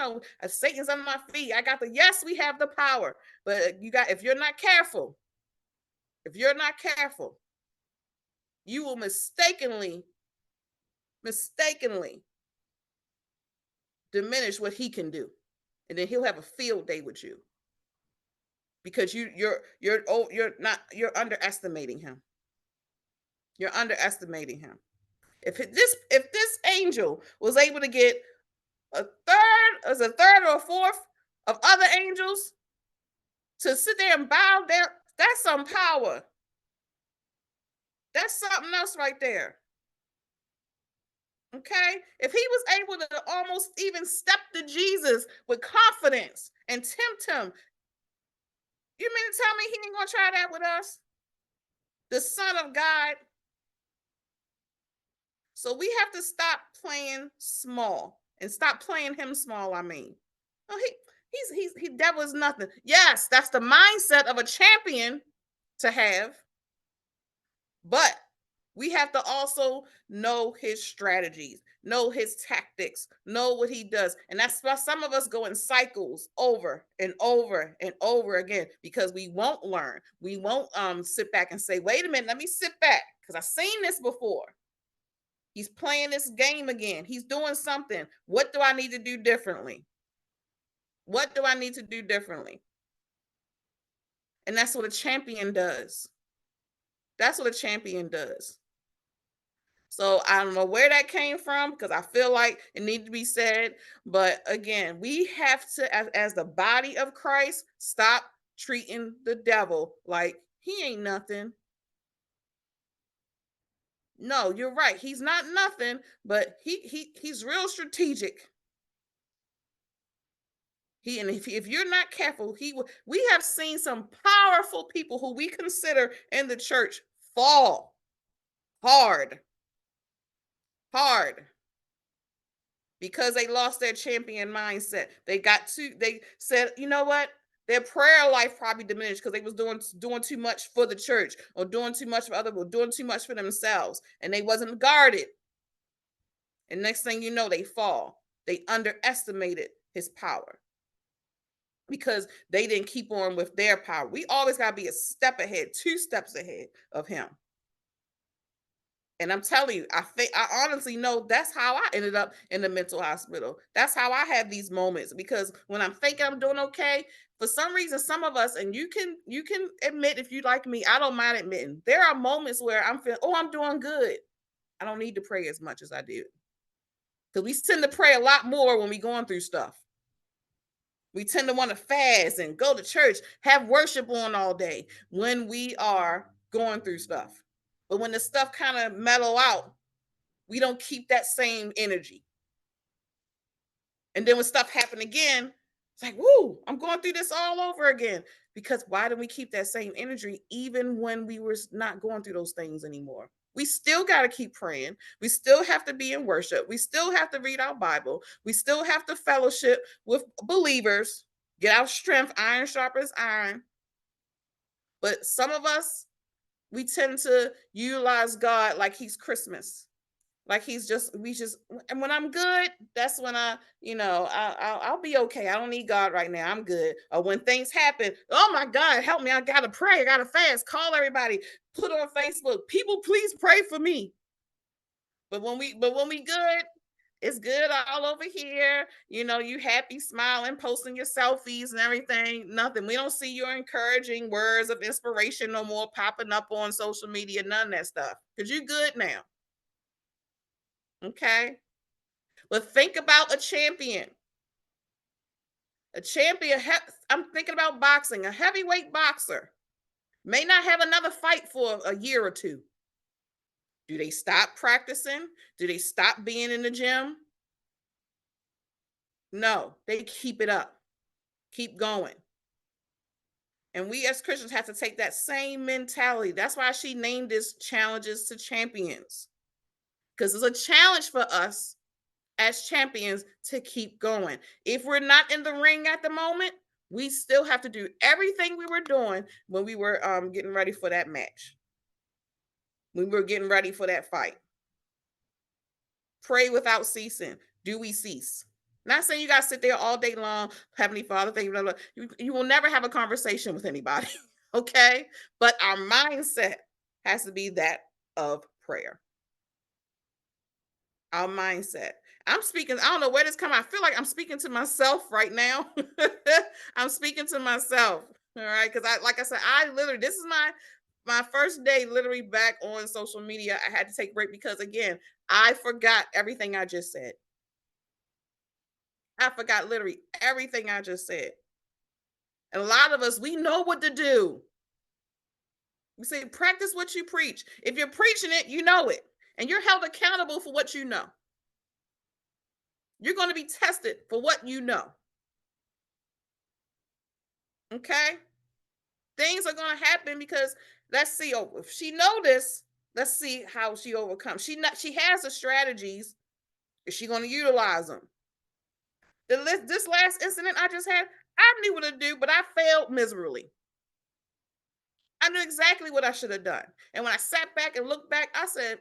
Satan's under my feet. I got yes, we have the power, but if you're not careful, you will mistakenly diminish what he can do, and then he'll have a field day with you because you're underestimating him. You're underestimating him. If this angel was able to get a third or a fourth of other angels to sit there and bow down, that's some power. That's something else right there. Okay? If he was able to almost even step to Jesus with confidence and tempt him, you mean to tell me he ain't gonna try that with us? The Son of God. So we have to stop playing small and stop playing him small. I mean, oh, he devil is nothing. Yes, that's the mindset of a champion to have, but we have to also know his strategies, know his tactics, know what he does. And that's why some of us go in cycles over and over and over again because we won't learn. We won't sit back and say, wait a minute, let me sit back because I've seen this before. He's playing this game again. He's doing something. What do I need to do differently? What do I need to do differently? And that's what a champion does. That's what a champion does. So I don't know where that came from because I feel like it needs to be said. But again, we have to, as the body of Christ, stop treating the devil like he ain't nothing. No, you're right. He's not nothing, but he's real strategic. And if you're not careful, he will. We have seen some powerful people who we consider in the church fall hard because they lost their champion mindset. They said, you know what? Their prayer life probably diminished because they was doing too much for the church or doing too much for other people, doing too much for themselves, and they wasn't guarded. And next thing you know, they fall. They underestimated his power because they didn't keep on with their power. We always got to be a step ahead, 2 steps ahead of him. And I'm telling you, I honestly know that's how I ended up in the mental hospital. That's how I have these moments, because when I'm thinking I'm doing okay, for some reason, some of us, and you can admit, if you like me, I don't mind admitting, there are moments where I'm feeling, oh, I'm doing good. I don't need to pray as much as I did, because we tend to pray a lot more when we're going through stuff. We tend to want to fast and go to church, have worship on all day when we are going through stuff. But when the stuff kind of mellow out, we don't keep that same energy. And then when stuff happen again, it's like, woo, I'm going through this all over again. Because why do we keep that same energy even when we were not going through those things anymore? We still got to keep praying. We still have to be in worship. We still have to read our Bible. We still have to fellowship with believers, get our strength, iron sharpens iron. But some of us, we tend to utilize God like he's Christmas. Like and when I'm good, that's when I'll be okay. I don't need God right now. I'm good. Or when things happen, oh my God, help me. I gotta pray. I gotta fast. Call everybody. Put on Facebook. People, please pray for me. But when we good, it's good all over here. You happy, smiling, posting your selfies and everything. Nothing. We don't see your encouraging words of inspiration no more popping up on social media. None of that stuff. Because you're good now. Okay. But think about a champion. A champion, I'm thinking about boxing. A heavyweight boxer may not have another fight for a year or 2. Do they stop practicing? Do they stop being in the gym? No, they keep it up, keep going. And we as Christians have to take that same mentality. That's why she named this Challenges to Champions, because it's a challenge for us as champions to keep going. If we're not in the ring at the moment, we still have to do everything we were doing when we were getting ready for that match, when we were getting ready for that fight. Pray without ceasing. Do we cease? Not saying you got to sit there all day long, Heavenly Father, thank you, blah, blah. You will never have a conversation with anybody, okay? But our mindset has to be that of prayer. Our mindset. I'm speaking, I don't know where this come. I feel like I'm speaking to myself right now. I'm speaking to myself. All right. Because like I said, this is my first day literally back on social media. I had to take a break because again, I forgot everything I just said. I forgot literally everything I just said. And a lot of us, we know what to do. We say, practice what you preach. If you're preaching it, you know it. And you're held accountable for what you know. You're going to be tested for what you know. Okay? Things are going to happen because let's see. If she know this, let's see how she overcomes. She has the strategies. Is she going to utilize them? This last incident I just had, I knew what to do, but I failed miserably. I knew exactly what I should have done. And when I sat back and looked back, I said,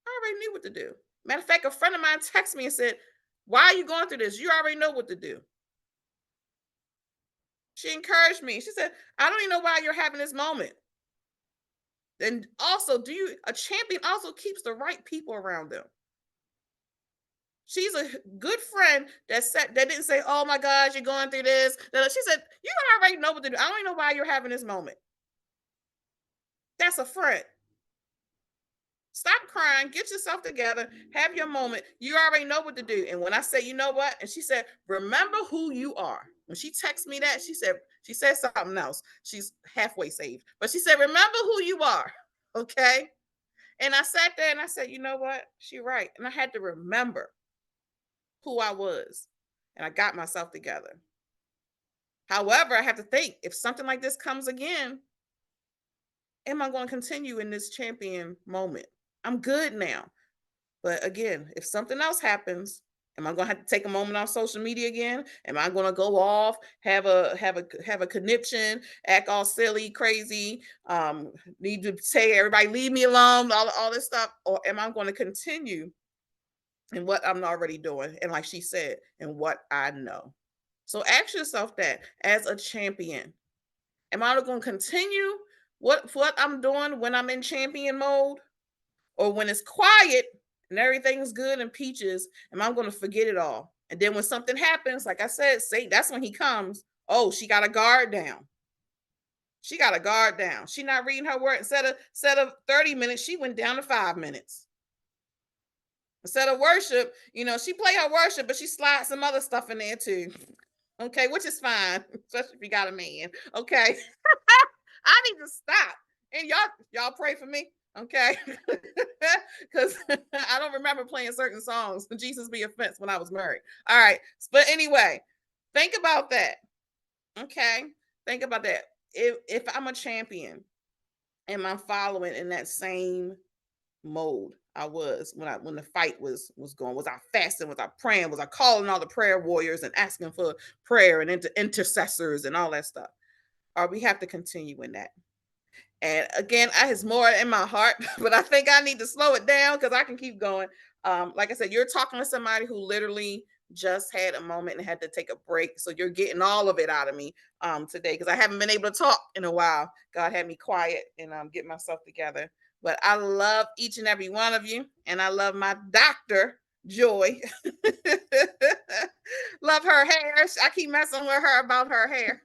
I already knew what to do. Matter of fact, a friend of mine texted me and said, why are you going through this? You already know what to do. She encouraged me. She said, I don't even know why you're having this moment. And also, a champion also keeps the right people around them. She's a good friend that didn't say, oh my gosh, you're going through this. She said, you already know what to do. I don't even know why you're having this moment. That's a friend. Stop crying, get yourself together, have your moment. You already know what to do. And when I say, you know what? And she said, remember who you are. When she texted me that, she said something else. She's halfway saved. But she said, remember who you are. Okay. And I sat there and I said, you know what? She's right. And I had to remember who I was. And I got myself together. However, I have to think, if something like this comes again, am I going to continue in this champion moment? I'm good now. But again, if something else happens, am I going to have to take a moment on social media again? Am I going to go off, have a conniption, act all silly, crazy, need to say everybody leave me alone, all this stuff? Or am I going to continue and what I'm already doing. And like she said, and what I know. So ask yourself that as a champion, am I going to continue what I'm doing when I'm in champion mode? Or when it's quiet and everything's good and peaches, am I going to forget it all? And then when something happens, like I said, Satan, that's when he comes. Oh, she got a guard down. She got a guard down. She not reading her word. Instead of 30 minutes, she went down to 5 minutes. Instead of worship, she play her worship, but she slides some other stuff in there too. Okay, which is fine, especially if you got a man. Okay. I need to stop. And y'all pray for me. Okay. Because I don't remember playing certain songs. Jesus be offense when I was married. All right. But anyway, think about that. Okay. Think about that. If I'm a champion, am I following in that same mode I was when the fight was going? Was I fasting? Was I praying? Was I calling all the prayer warriors and asking for prayer and intercessors and all that stuff? Or we have to continue in that. And again, I has more in my heart, but I think I need to slow it down because I can keep going. Like I said, you're talking to somebody who literally just had a moment and had to take a break. So you're getting all of it out of me today because I haven't been able to talk in a while. God had me quiet and get myself together. But I love each and every one of you, and I love my doctor, Joy. Love her hair. I keep messing with her about her hair.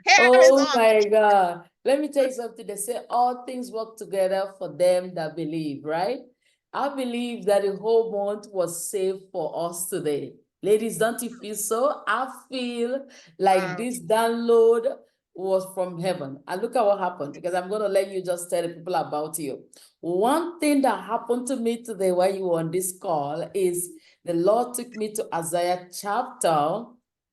Hair is Oh on. my God. Let me tell you something. They say all things work together for them that believe, right? I believe that the whole month was saved for us today. Ladies, don't you feel so? I feel like this download was from heaven. And look at what happened, because I'm going to let you just tell the people about you. One thing that happened to me today while you were on this call is the Lord took me to Isaiah chapter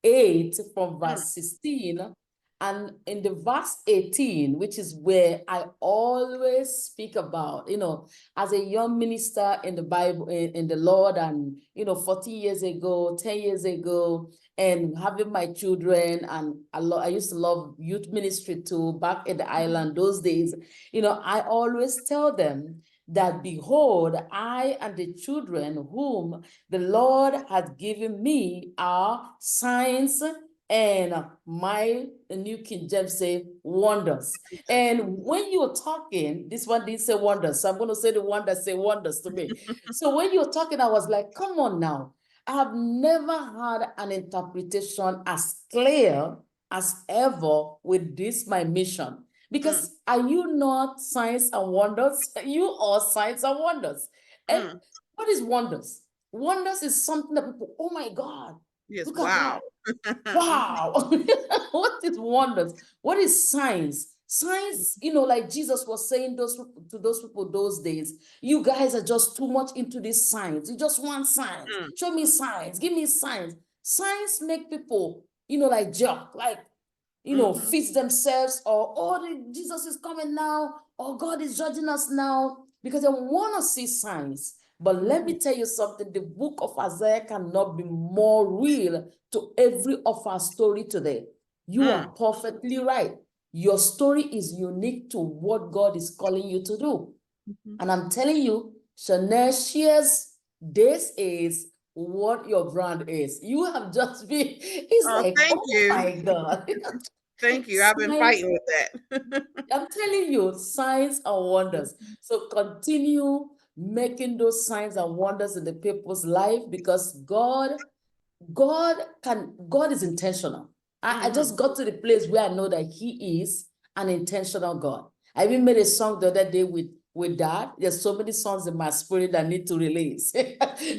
8 from verse 16. And in the verse 18, which is where I always speak about, as a young minister in the Bible, in the Lord, and, 40 years ago, 10 years ago, and having my children, and I used to love youth ministry too, back in the island those days, I always tell them that, behold, I and the children whom the Lord has given me are signs, and my New King James say wonders. And when you're talking, this one didn't say wonders, so I'm going to say the one that say wonders to me. So when you're talking, I was like, come on now. I have never had an interpretation as clear as ever with this, my mission. Because are you not signs and wonders? You are signs and wonders. And what is wonders? Wonders is something that people, oh my God, yes, look at wow. that. Wow. What is wonders? What is signs? Signs, like Jesus was saying to those people those days, you guys are just too much into these signs. You just want signs. Show me signs. Give me signs. Signs make people, like joke, like, fix themselves, or, oh, Jesus is coming now, or God is judging us now, because they want to see signs. But let me tell you something, the book of Isaiah cannot be more real to every of our story today. You are perfectly right. Your story is unique to what God is calling you to do. And I'm telling you, Sheneè shares, this is what your brand is. You have just been, it's like, Thank oh you. my God. Thank you. I've been fighting with that. I'm telling you, signs and wonders. So continue making those signs and wonders in the people's life, because God is intentional. I just got to the place where I know that He is an intentional God. I even made a song the other day with that. There's so many songs in my spirit that need to release.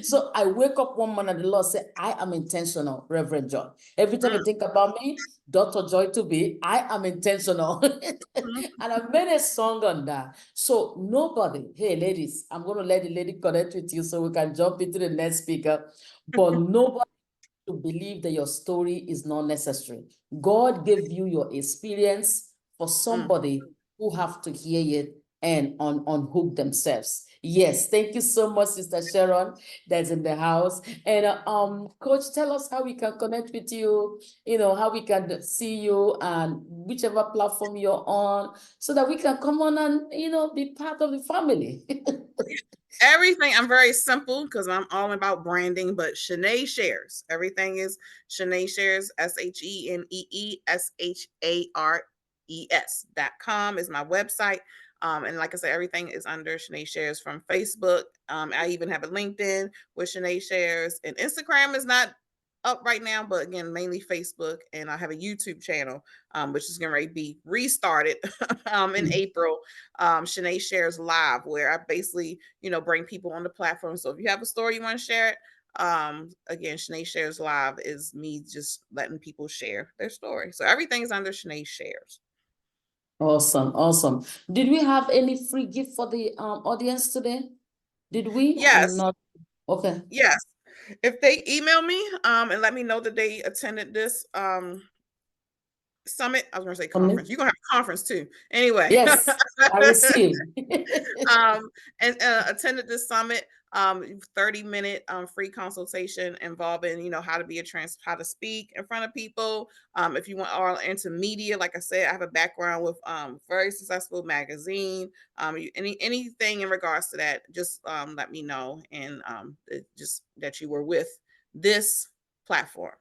So I wake up one morning and the Lord said, I am intentional, Reverend John. Every time you think about me, Dr. Joy to be, I am intentional. And I made a song on that. So nobody, hey ladies, I'm going to let the lady connect with you so we can jump into the next speaker. But nobody to believe that your story is not necessary. God gave you your experience for somebody who have to hear it and unhook themselves. Yes, thank you so much, Sister Sharon, that's in the house. And Coach, tell us how we can connect with you, how we can see you and whichever platform you're on, so that we can come on and, be part of the family. Everything, I'm very simple because I'm all about branding, but Sheneè Shares. Everything is Sheneè Shares, SheneeShares.com is my website. And like I said, everything is under Sheneè Shares from Facebook. I even have a LinkedIn with Sheneè Shares, and Instagram is not up right now, but again, mainly Facebook. And I have a YouTube channel, which is going to be restarted in April. Sheneè Shares Live, where I basically, bring people on the platform. So if you have a story you want to share it, again, Sheneè Shares Live is me just letting people share their story. So everything's under Sheneè Shares. Awesome, awesome. Did we have any free gift for the audience today? Did we? Yes. Not okay. Yes. If they email me and let me know that they attended this summit, I was going to say conference. You're going to have a conference too. Anyway. Yes, I received. And attended this summit, 30-minute free consultation involving, how to be how to speak in front of people. If you want all into media, like I said, I have a background with very successful magazine. Anything in regards to that, just let me know, and just that you were with this platform.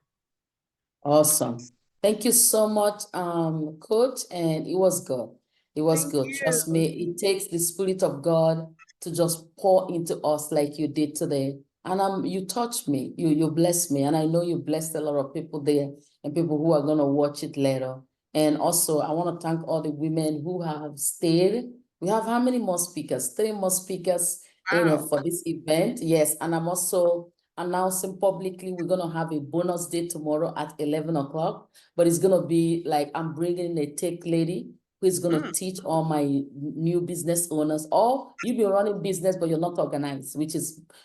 Awesome. Thank you so much, Coach. And it was good. It was Thank good. you. Trust me, it takes the Spirit of God to just pour into us like you did today. And you touched me. You blessed me. And I know you blessed a lot of people there and people who are going to watch it later. And also, I want to thank all the women who have stayed. We have how many more speakers? 3 more speakers, Wow. for this event. Yes. And I'm also announcing publicly we're going to have a bonus day tomorrow at 11 o'clock, but it's going to be like I'm bringing a tech lady who is going to teach all my new business owners. Or you've been running business but you're not organized, which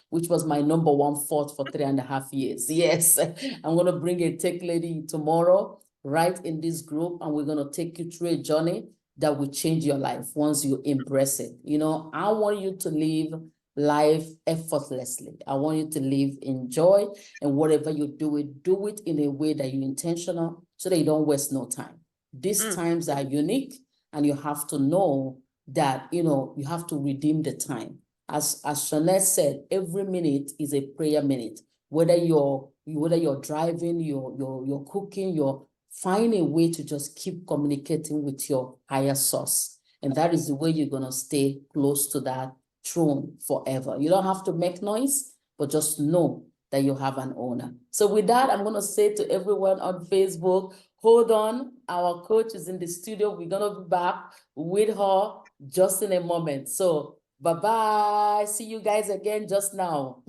was my number one fault for 3.5 years. Yes. I'm going to bring a tech lady tomorrow right in this group, and we're going to take you through a journey that will change your life once you embrace it. I want you to live life effortlessly. I want you to live in joy, and whatever you do it in a way that you're intentional so that you don't waste no time. These times are unique, and you have to know that, you have to redeem the time. As Sheneè said, every minute is a prayer minute. Whether you're driving, you're cooking, you're finding a way to just keep communicating with your higher source. And that is the way you're going to stay close to that throne forever. You don't have to make noise, but just know that you have an owner. So with that, I'm going to say to everyone on Facebook, hold on. Our coach is in the studio. We're going to be back with her just in a moment. So bye-bye. See you guys again just now.